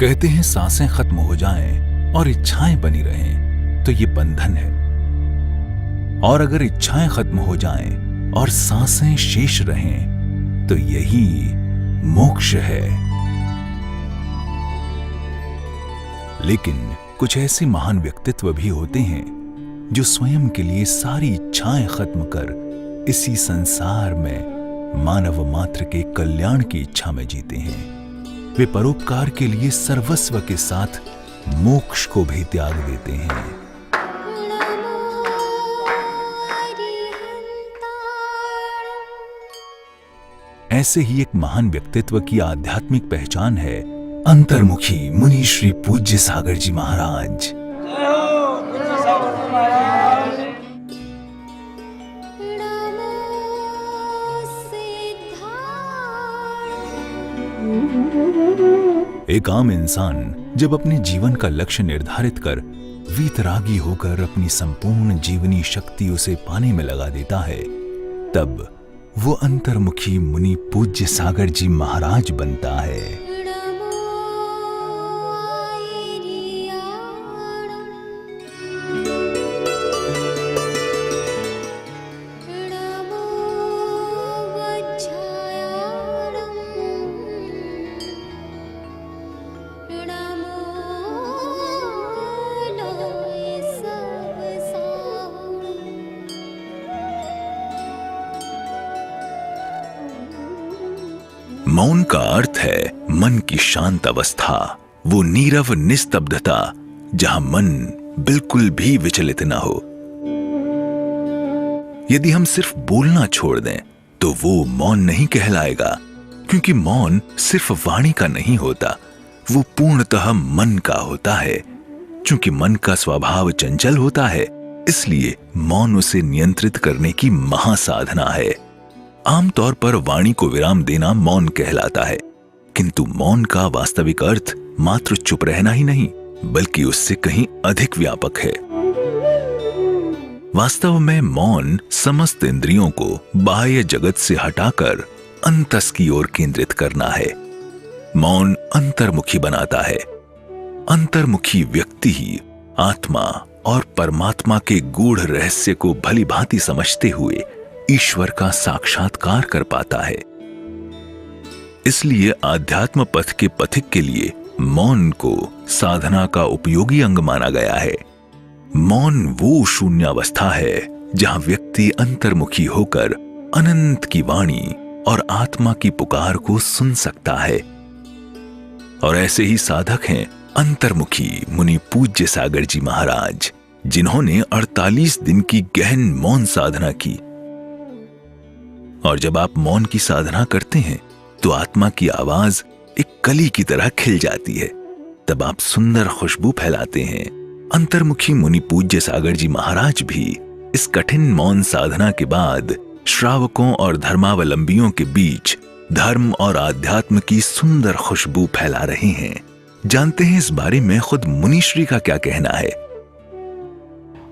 कहते हैं सांसें खत्म हो जाएं और इच्छाएं बनी रहें तो ये बंधन है, और अगर इच्छाएं खत्म हो जाएं और सांसें शेष रहें तो यही मोक्ष है। लेकिन कुछ ऐसे महान व्यक्तित्व भी होते हैं जो स्वयं के लिए सारी इच्छाएं खत्म कर इसी संसार में मानव मात्र के कल्याण की इच्छा में जीते हैं। वे परोपकार के लिए सर्वस्व के साथ मोक्ष को भी त्याग देते हैं। ऐसे ही एक महान व्यक्तित्व की आध्यात्मिक पहचान है अंतर्मुखी मुनि श्री पूज्य सागर जी महाराज। एक आम इंसान जब अपने जीवन का लक्ष्य निर्धारित कर वीतरागी होकर अपनी संपूर्ण जीवनी शक्ति उसे पाने में लगा देता है, तब वो अंतर्मुखी मुनि पूज्य सागर जी महाराज बनता है। मौन का अर्थ है मन की शांत अवस्था, वो नीरव निस्तब्धता जहां मन बिल्कुल भी विचलित न हो। यदि हम सिर्फ बोलना छोड़ दें तो वो मौन नहीं कहलाएगा, क्योंकि मौन सिर्फ वाणी का नहीं होता, वो पूर्णतः मन का होता है। क्योंकि मन का स्वभाव चंचल होता है, इसलिए मौन उसे नियंत्रित करने की महासाधना है। आमतौर पर वाणी को विराम देना मौन कहलाता है, किंतु मौन का वास्तविक अर्थ मात्र चुप रहना ही नहीं, बल्कि उससे कहीं अधिक व्यापक है। वास्तव में मौन समस्त इंद्रियों को बाह्य जगत से हटाकर अंतस की ओर केंद्रित करना है। मौन अंतर्मुखी बनाता है। अंतर्मुखी व्यक्ति ही आत्मा और परमात्मा के गूढ़ रहस्य को भली भांति समझते हुए ईश्वर का साक्षात्कार कर पाता है। इसलिए आध्यात्म पथ के पथिक के लिए मौन को साधना का उपयोगी अंग माना गया है। मौन वो शून्यावस्था है जहां व्यक्ति अंतर्मुखी होकर अनंत की वाणी और आत्मा की पुकार को सुन सकता है। और ऐसे ही साधक हैं अंतर्मुखी मुनि पूज्य सागर जी महाराज, जिन्होंने 48 दिन की गहन मौन साधना की। और जब आप मौन की साधना करते हैं तो आत्मा की आवाज एक कली की तरह खिल जाती है। तब आप सुंदर खुशबू फैलाते हैं। अंतर्मुखी मुनि पूज्य सागर जी महाराज भी इस कठिन मौन साधना के बाद श्रावकों और धर्मावलंबियों के बीच धर्म और आध्यात्म की सुंदर खुशबू फैला रहे हैं। जानते हैं इस बारे में खुद मुनिश्री का क्या कहना है।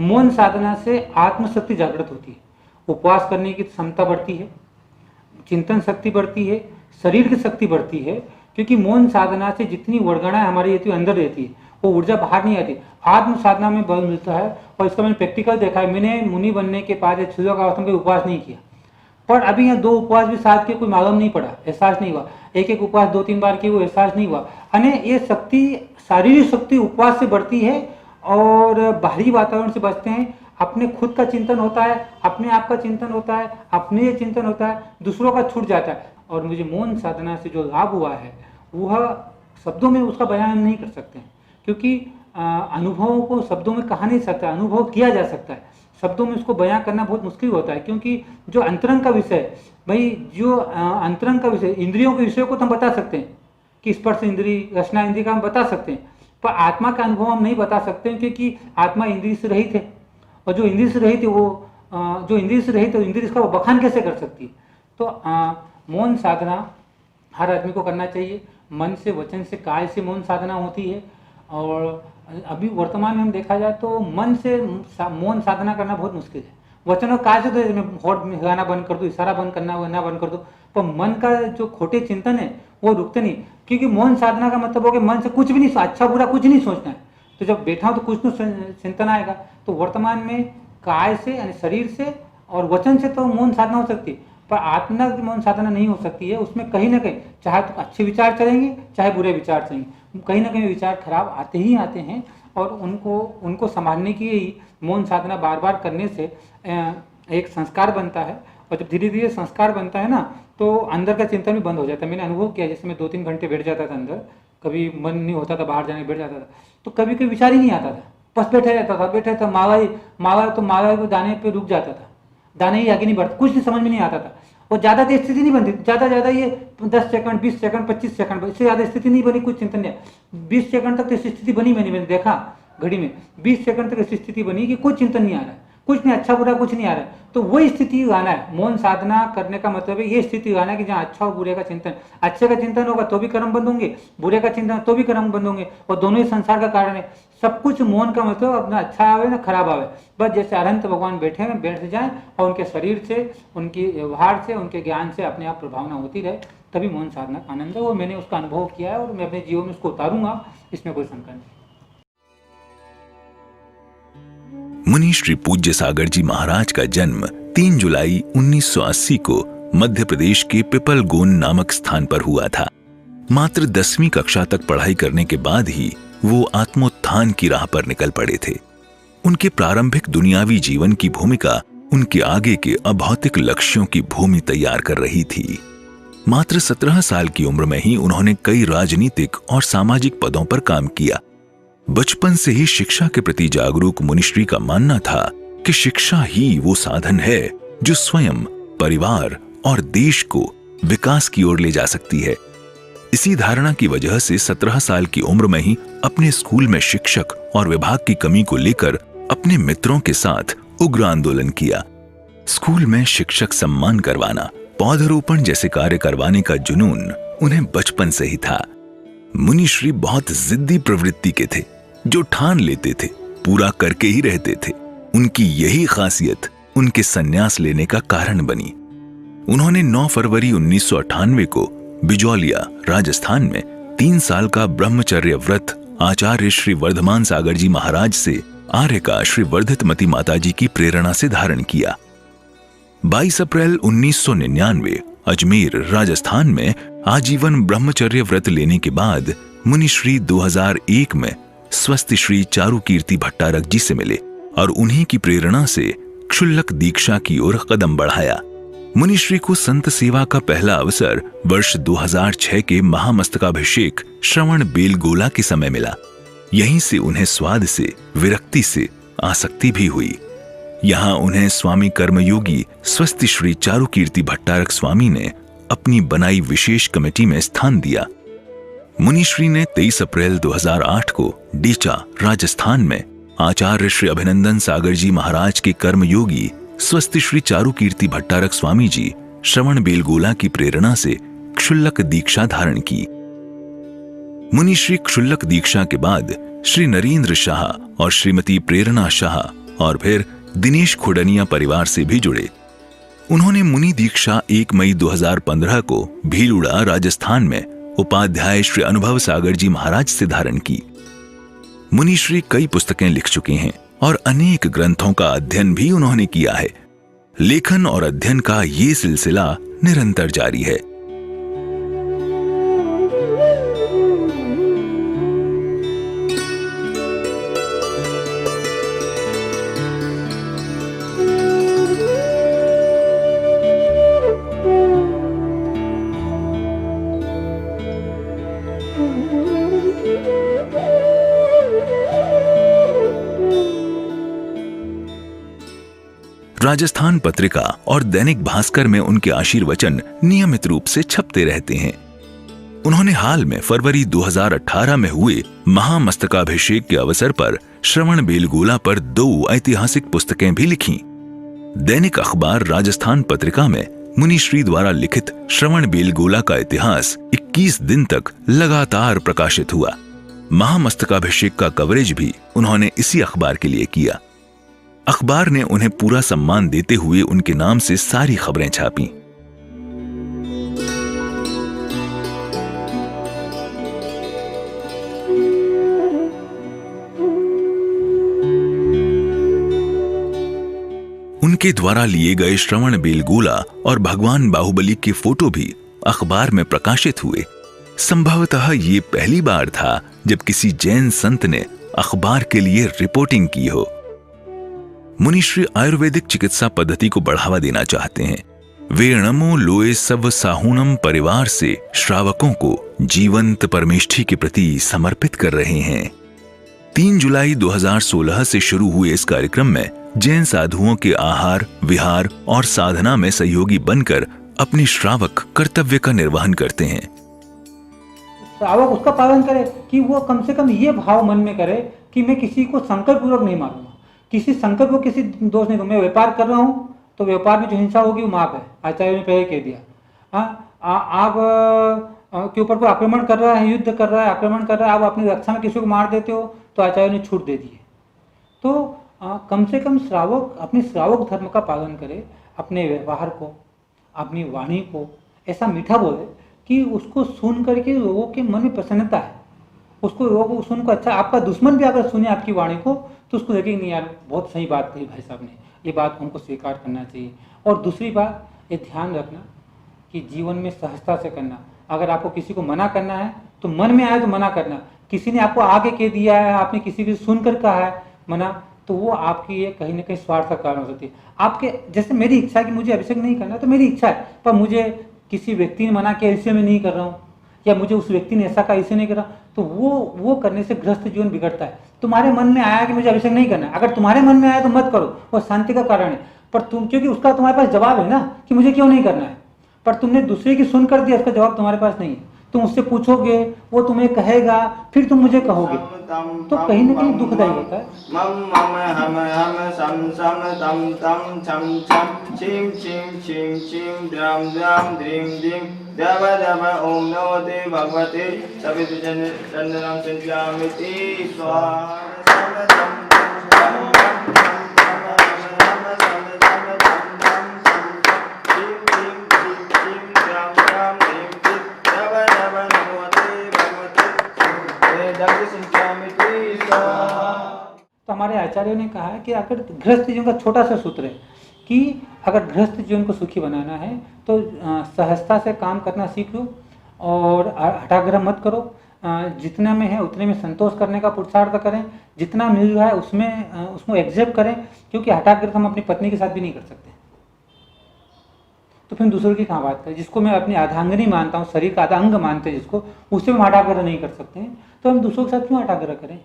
मौन साधना से आत्मशक्ति जागृत होती है, उपवास करने की क्षमता बढ़ती है, चिंतन शक्ति बढ़ती है, शरीर की शक्ति बढ़ती है। क्योंकि मौन साधना से जितनी वर्गणाएं हमारी रहती है अंदर रहती है, वो ऊर्जा बाहर नहीं आती। आत्म साधना में बल मिलता है। और इसका मैंने प्रैक्टिकल देखा है। मैंने मुनि बनने के बाद सूर्य का अवस्था में उपवास नहीं किया, पर अभी यहाँ 2 उपवास भी साथ के कोई मालूम नहीं पड़ा, एहसास नहीं हुआ। एक उपवास 2-3 बार किए, वो एहसास नहीं हुआ। यानी ये शक्ति, शारीरिक शक्ति उपवास से बढ़ती है और बाहरी वातावरण से बचते हैं। अपने खुद का चिंतन होता है, अपने आप का चिंतन होता है, अपने चिंतन होता है, दूसरों का छूट जाता है। और मुझे मौन साधना से जो लाभ हुआ है वह शब्दों में उसका बयान नहीं कर सकते हैं, क्योंकि अनुभवों को शब्दों में कहा नहीं सकता, अनुभव किया जा सकता है। शब्दों में उसको बयां करना बहुत मुश्किल होता है, क्योंकि जो अंतरंग का विषय भाई, जो अंतरंग का विषय, इंद्रियों के विषय को तो हम बता सकते हैं कि स्पर्श इंद्री, रचना इंद्री का हम बता सकते हैं, पर आत्मा का अनुभव हम नहीं बता सकते हैं, क्योंकि आत्मा इंद्रिय से रहित है। और जो इंद्रिय से रहित है वो जो इंद्रिय से रहित है, इंद्रिय इसका बखान कैसे कर सकती है। तो मौन साधना हर आदमी को करना चाहिए। मन से, वचन से, काय से मौन साधना होती है। और अभी वर्तमान में हम देखा जाए तो मन से मौन साधना करना बहुत मुश्किल है। वचन और काय से तो मैं होठ में हिलाना बंद कर दूँ, इशारा बंद करना बंद कर दूँ, पर मन का जो खोटे चिंतन है वो रुकते नहीं। क्योंकि मौन साधना का मतलब हो गया मन से कुछ भी नहीं, अच्छा बुरा कुछ नहीं सोचना है। तो जब बैठा हूं तो कुछ तो चिंतन आएगा। तो वर्तमान में काय से यानी शरीर से और वचन से तो मौन साधना हो सकती है, पर आत्मा की मौन साधना नहीं हो सकती है। उसमें कहीं ना कहीं चाहे तो अच्छे विचार चलेंगे चाहे बुरे विचार चलेंगे, कहीं ना कहीं विचार खराब आते ही आते हैं, और उनको संभालने की ही मौन साधना बार बार करने से एक संस्कार बनता है। और जब धीरे धीरे संस्कार बनता है ना, तो अंदर का चिंतन भी बंद हो जाता है। मैंने अनुभव किया, जैसे मैं 2-3 घंटे बैठ जाता था अंदर, कभी मन नहीं होता था, बाहर जाने बैठ जाता था, तो कभी कोई विचार ही नहीं आता था, बस बैठे रहता था। बैठे था मावा को दाने पे रुक जाता था, दाने ही आगे नहीं बढ़ता, कुछ नहीं समझ में नहीं आता था। और ज़्यादा देर स्थिति नहीं बनती, ज़्यादा ये 10 सेकंड 20 सेकंड 25 सेकंड, इससे ज़्यादा स्थिति नहीं बनी, कुछ चिंतन नहीं। 20 सेकंड तक तो ऐसी स्थिति बनी, मैंने देखा घड़ी में 20 सेकंड तक ऐसी स्थिति बनी कि कुछ चिंतन नहीं आ रहा है, कुछ नहीं, अच्छा बुरा कुछ नहीं आ रहा है। तो वही स्थिति आना है। मौन साधना करने का मतलब है ये स्थिति आना है कि जहाँ अच्छा और बुरे का चिंतन, अच्छे का चिंतन होगा तो भी कर्म बंद होंगे, बुरे का चिंतन तो भी कर्म बंद होंगे, और दोनों ही संसार का कारण है। सब कुछ मौन का मतलब अपना अच्छा आवे ना खराब आवे, बस जैसे अनंत भगवान बैठे हैं बैठ जाए, और उनके शरीर से, उनकी व्यवहार से, उनके ज्ञान से अपने आप प्रभावना होती रहे, तभी मौन साधना का आनंद है। वो मैंने उसका अनुभव किया है और मैं अपने जीवन में उसको उतारूंगा, इसमें कोई शंका नहीं। मुनि श्री पूज्य सागर जी महाराज का जन्म 3 जुलाई 1980 को मध्य प्रदेश के पिपलगोन नामक स्थान पर हुआ था। मात्र 10वीं कक्षा तक पढ़ाई करने के बाद ही वो आत्मोत्थान की राह पर निकल पड़े थे। उनके प्रारंभिक दुनियावी जीवन की भूमिका उनके आगे के अभौतिक लक्ष्यों की भूमि तैयार कर रही थी। मात्र 17 साल की उम्र में ही उन्होंने कई राजनीतिक और सामाजिक पदों पर काम किया। बचपन से ही शिक्षा के प्रति जागरूक मुनिश्री का मानना था कि शिक्षा ही वो साधन है जो स्वयं, परिवार और देश को विकास की ओर ले जा सकती है। इसी धारणा की वजह से 17 साल की उम्र में ही अपने स्कूल में शिक्षक और विभाग की कमी को लेकर अपने मित्रों के साथ उग्र आंदोलन किया। स्कूल में शिक्षक सम्मान करवाना, पौधरोपण जैसे कार्य करवाने का जुनून उन्हें बचपन से ही था। मुनिश्री बहुत जिद्दी प्रवृत्ति के थे, जो ठान लेते थे पूरा करके ही रहते थे। उनकी यही खासियत उनके संन्यास लेने का कारण बनी। उन्होंने 9 फरवरी 1998 को बिजौलिया, राजस्थान में 3 साल का ब्रह्मचर्य व्रत आचार्य श्री वर्धमान सागर जी महाराज से आर्य का श्री वर्धितमती माताजी की प्रेरणा से धारण किया। 22 अप्रैल 1999 अजमेर, राजस्थान में आजीवन ब्रह्मचर्य व्रत लेने के बाद मुनिश्री 2001 में स्वस्थ श्री चारुकीर्ति भट्टारक जी से मिले और उन्हीं की प्रेरणा से क्षुल्लक दीक्षा की ओर कदम बढ़ाया। मुनिश्री को संत सेवा का पहला अवसर वर्ष 2006 के महामस्तकाभिषेक श्रवण बेलगोला के समय मिला। यहीं से उन्हें स्वाद से, विरक्ति से आसक्ति भी हुई। यहाँ उन्हें स्वामी कर्मयोगी स्वस्थ श्री चारुकीर्ति भट्टारक स्वामी ने अपनी बनाई विशेष कमेटी में स्थान दिया। मुनिश्री ने 23 अप्रैल 2008 को डीचा, राजस्थान में आचार्य श्री अभिनंदन सागर जी महाराज के कर्मयोगी स्वस्थ श्री चारुकीर्ति भट्टारक स्वामी जी श्रवण बेलगोला की प्रेरणा से क्षुल्लक दीक्षा धारण की। मुनिश्री क्षुल्लक दीक्षा के बाद श्री नरेंद्र शाह और श्रीमती प्रेरणा शाह और फिर दिनेश खुडनिया परिवार से भी जुड़े। उन्होंने मुनि दीक्षा 1 मई 2015 को भीलुड़ा, राजस्थान में उपाध्याय श्री अनुभव सागर जी महाराज से धारण की। मुनिश्री कई पुस्तकें लिख चुके हैं और अनेक ग्रंथों का अध्ययन भी उन्होंने किया है। लेखन और अध्ययन का ये सिलसिला निरंतर जारी है। राजस्थान पत्रिका और दैनिक भास्कर में उनके आशीर्वचन नियमित रूप से छपते रहते हैं। उन्होंने हाल में फरवरी 2018 में हुए महामस्तकाभिषेक के अवसर पर श्रवण बेलगोला पर 2 ऐतिहासिक पुस्तकें भी लिखीं। दैनिक अखबार राजस्थान पत्रिका में मुनिश्री द्वारा लिखित श्रवण बेलगोला का इतिहास 21 दिन तक लगातार प्रकाशित हुआ। महामस्तकाभिषेक का कवरेज भी उन्होंने इसी अखबार के लिए किया। अखबार ने उन्हें पूरा सम्मान देते हुए उनके नाम से सारी खबरें छापी। उनके द्वारा लिए गए श्रवण बेलगोला और भगवान बाहुबली के फोटो भी अखबार में प्रकाशित हुए। संभवतः ये पहली बार था जब किसी जैन संत ने अखबार के लिए रिपोर्टिंग की हो। मुनिश्री आयुर्वेदिक चिकित्सा पद्धति को बढ़ावा देना चाहते हैं। वे नमो लोए सव साहुणम परिवार से श्रावकों को जीवंत परमेष्ठी के प्रति समर्पित कर रहे हैं। 3 जुलाई 2016 से शुरू हुए इस कार्यक्रम में जैन साधुओं के आहार, विहार और साधना में सहयोगी बनकर अपनी श्रावक कर्तव्य का निर्वहन करते हैं। श्रावक उसका पालन करे कि वो कम से कम ये भाव मन में करे कि मैं किसी को संकल्प पूर्वक नहीं मारूंगा, किसी संकल्प को किसी दोष नहीं दूंगा। मैं व्यापार कर रहा हूँ तो व्यापार में जो हिंसा होगी वो माफ है, आचार्य ने पहले कह दिया। आप के ऊपर कोई आक्रमण कर रहा है, युद्ध कर रहा है, आक्रमण कर रहा है, आप अपनी रक्षा में किसी को मार देते हो तो आचार्य ने छूट दे दी है। तो कम से कम श्रावक अपने श्रावक धर्म का पालन करे, अपने व्यवहार को, अपनी वाणी को ऐसा मीठा बोले कि उसको सुन करके लोगों के मन में प्रसन्नता है। उसको लोगों को सुन कर अच्छा, आपका दुश्मन भी अगर सुने आपकी वाणी को तो उसको लगे नहीं यार बहुत सही बात कही भाई साहब ने, ये बात हमको स्वीकार करना चाहिए। और दूसरी बात ये ध्यान रखना कि जीवन में सहजता से करना। अगर आपको किसी को मना करना है तो मन में आए तो मना करना। किसी ने आपको आगे कह दिया है, आपने किसी को सुनकर कहा है मना, तो वो आपकी ये कहीं ना कहीं स्वार्थ का कारण हो सकती है। आपके जैसे मेरी इच्छा है कि मुझे अभिषेक नहीं करना तो मेरी इच्छा है, पर मुझे किसी व्यक्ति ने मना किया इसलिए मैं नहीं कर रहा हूँ, या मुझे उस व्यक्ति ने ऐसा कहा इसलिए नहीं कर रहा, तो वो करने से गृहस्थ जीवन बिगड़ता है। तुम्हारे मन में आया कि मुझे अभिषेक नहीं करना है, अगर तुम्हारे मन में आया तो मत करो, वो शांति का कारण है। पर तुम, क्योंकि उसका तुम्हारे पास जवाब है ना कि मुझे क्यों नहीं करना है, पर तुमने दूसरे की सुन कर दिया, उसका जवाब तुम्हारे पास नहीं है। तुम उससे पूछोगे, वो तुम्हें कहेगा, फिर तुम मुझे कहोगे, तो कहीं ना कहीं दुखदायी होता है। ओम नमो ते भगवते चंदनम संध्यामिति स्वाहा। तो हमारे आचार्यों ने कहा है कि अगर गृहस्थ जीवन का छोटा सा सूत्र है कि अगर गृहस्थ जीवन को सुखी बनाना है तो सहजता से काम करना सीख लो और हठाग्रह मत करो। जितना में है उतने में संतोष करने का पुरुषार्थ करें, जितना मिल रहा है उसमें उसको एक्सेप्ट करें, क्योंकि हठाग्रह हम अपनी पत्नी के साथ भी नहीं कर सकते, तो फिर दूसरों की कहाँ बात करें। जिसको मैं अपनी आधांगनी मानता हूँ, शरीर का आधा अंग मानते हैं जिसको, उससे हम हठाग्रह नहीं कर सकते हैं, तो हम दूसरों के साथ क्यों हठाग्रह करें,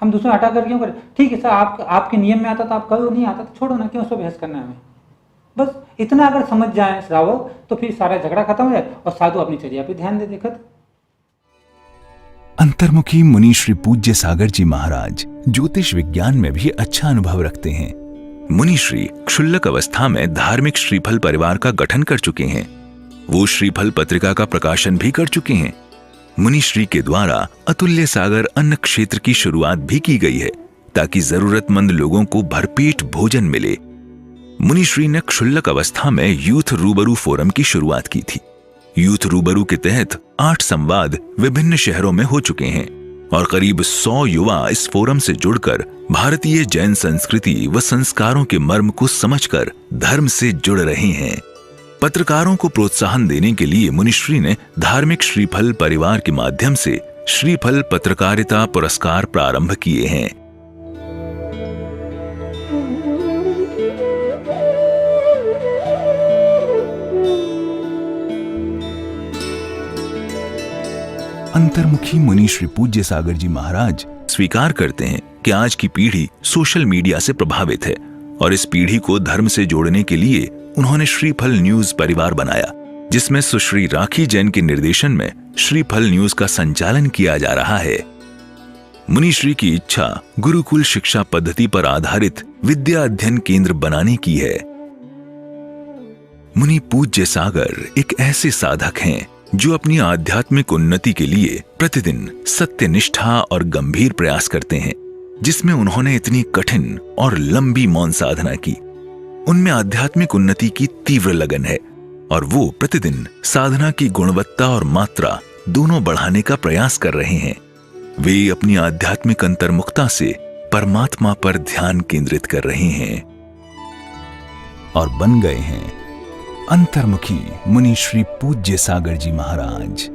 हम दूसरों हटा कर क्यों करें। ठीक है सर, आपके नियम में आता तो आप करो, नहीं आता तो छोड़ो ना, क्यों उसको बहस करना है हमें। बस इतना अगर समझ जाए श्रावक तो फिर सारा झगड़ा खत्म हो जाए और साधु अपनी चर्या पे ध्यान दे देखत। अंतर्मुखी मुनि श्री पूज्य सागर जी महाराज ज्योतिष विज्ञान में भी अच्छा अनुभव रखते हैं। मुनि श्री क्षुल्लक अवस्था में धार्मिक श्रीफल परिवार का गठन कर चुके हैं। वो श्रीफल पत्रिका का प्रकाशन भी कर चुके हैं। मुनि श्री के द्वारा अतुल्य सागर अन्न क्षेत्र की शुरुआत भी की गई है ताकि जरूरतमंद लोगों को भरपेट भोजन मिले। मुनि श्री ने क्षुल्लक अवस्था में यूथ रूबरू फोरम की शुरुआत की थी। यूथ रूबरू के तहत 8 संवाद विभिन्न शहरों में हो चुके हैं और करीब 100 युवा इस फोरम से जुड़कर भारतीय जैन संस्कृति व संस्कारों के मर्म को समझकर धर्म से जुड़ रहे हैं। पत्रकारों को प्रोत्साहन देने के लिए मुनिश्री ने धार्मिक श्रीफल परिवार के माध्यम से श्रीफल पत्रकारिता पुरस्कार प्रारंभ किए हैं। अंतर्मुखी मुनि श्री पूज्य सागर जी महाराज स्वीकार करते हैं कि आज की पीढ़ी सोशल मीडिया से प्रभावित है और इस पीढ़ी को धर्म से जोड़ने के लिए उन्होंने श्रीफल न्यूज परिवार बनाया, जिसमें सुश्री राखी जैन के निर्देशन में श्रीफल न्यूज का संचालन किया जा रहा है। मुनिश्री की इच्छा गुरुकुल शिक्षा पद्धति पर आधारित विद्या अध्ययन केंद्र बनाने की है। मुनि पूज्य सागर एक ऐसे साधक हैं जो अपनी आध्यात्मिक उन्नति के लिए प्रतिदिन सत्यनिष्ठा और गंभीर प्रयास करते हैं, जिसमें उन्होंने इतनी कठिन और लंबी मौन साधना की। उनमें आध्यात्मिक उन्नति की तीव्र लगन है और वो प्रतिदिन साधना की गुणवत्ता और मात्रा दोनों बढ़ाने का प्रयास कर रहे हैं। वे अपनी आध्यात्मिक अंतर्मुखता से परमात्मा पर ध्यान केंद्रित कर रहे हैं। और बन गए हैं अंतर्मुखी मुनि श्री पूज्य सागर जी महाराज।